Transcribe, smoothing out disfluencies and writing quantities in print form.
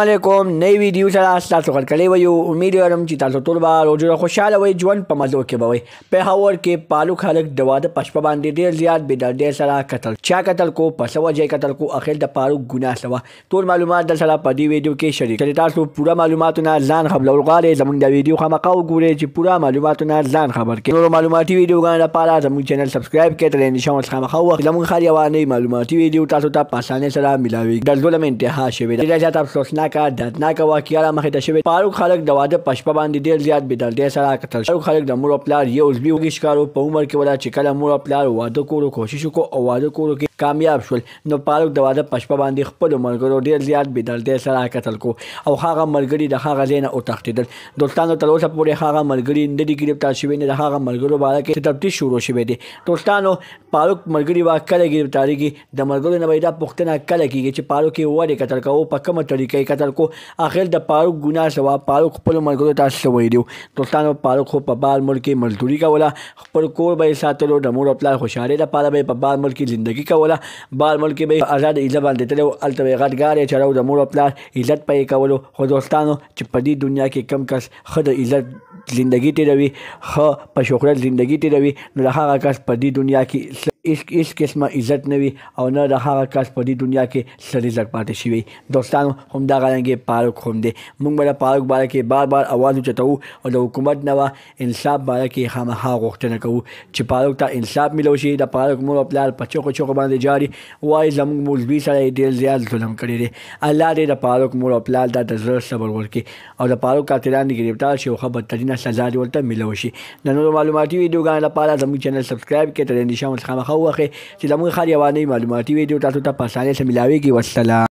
علیکم نئی ویډیو سره تاسو غلکلی ویو امید لرم چې تاسو ټول به روزونه خوشحاله وئ ژوند په مزو کې به وئ پېښور کې پالو خلک د واده په شپه باندې ډېر زیات بېدردۍ سره قتل چا قتل کو په څه وجه یې قتل کو اخر د فاروق ګناه څه وه ټول معلومات در سره په دې ویډیو کې شریک کړئ تاسو پوره معلوماتونه ځان خبرول غواړئ زموږ د ویډیو خامخا وګورئ چې پوره معلوماتونه ځان خبر کړئ نورو معلوماتي ویډیوګانو لپاره زموږ چینل سبسکرایب کړئ تر نشان ورڅخه خامخا وخت زموږ هر یوه نوې معلوماتي ویډیو تاسو ته په اسانۍ سره میلاویږي د ظلم انتها شوې ده ډېره زیات افسوسناکه دردناکه واقعه مخې ته شوې فاروق خلک د واده په شپه باندې ډېر زیات بېدردۍ سره قتل فاروق خلک د مور او پلار یو عضوي وږي ښکارو په عمر کې ولا چې کله مور او پلار واده کولو کوشش وکړو او واده کولو کې کامیاب شول نو فاروق د واده په شپه باندې خپلو ملګرو ډېر زیات بېدردۍ سره قتل کو او هغه ملګري د هغه ځای نه وتښتېدل دوستانو تر اوسه پورې هغه ملګري نه دي ګرفتار شوي نه د هغه ملګرو باره کې تفتیش شروع شوی دی دوستانو فاروق ملګري به کله ګرفتارېږي د ملګرو نه به دا پوښتنه کله کېږي چې فاروق یې ولې قتل کوو په کومه طریقه یې قتل کو اخر د فاروق ګناه څه وه فاروق خپلو ملګرو ته څه ویلي وو دوستانو فاروق خو په بار ملک کې مزدوري کوله خپل کور به یې ساتلو د مور او پلار خوشحالۍ لپاره به یې په بار ملک کې زندګي کوله بار ملک کې به یې ازاد ایزه باندې تللی و هلته به یې غټ ګاډی چلو د مور او پلار عزت به یې کولو خو دوستانو چې په دې دنیا کې کم کس ښه د عزت زندگی تیروي ښه په شهرت زندگی تیروي نو د هغه کس په دې دنیا کې هیڅ قسمه عزت نه وي او نه د هغه کس په دې دنیا کې څه رزق پاتې شوی دوستانو همدغه رنګې فاروق هم دی موږ به د فاروق باره کې بار بار اواز اوچتوو او د حکومت نه به انصاف باره کې خامخا غوښتنه کوو چې فاروق ته انصاف میلو شي د فاروق مور او پلار په چغو چغو باندې جاري وایي زموږ مولوي سره یې ډېر زیات ظلم کړی دی الله دې د فاروق مور او پلار دا د زړه صبر ورکړي او د فاروق قاتلان دې ګرفتار شي او ښه بدترینه سزا دې ورته میلو شي د نورو معلوماتي ویډیوګانو لپاره زموږ چینل سبسکرایب کړئ تر نشان ورڅخه خامخا ووهئ چې زموږ هر یوه نوې معلوماتي ویډیو تاسو ته په اسانۍ سره میلاویږي والسلام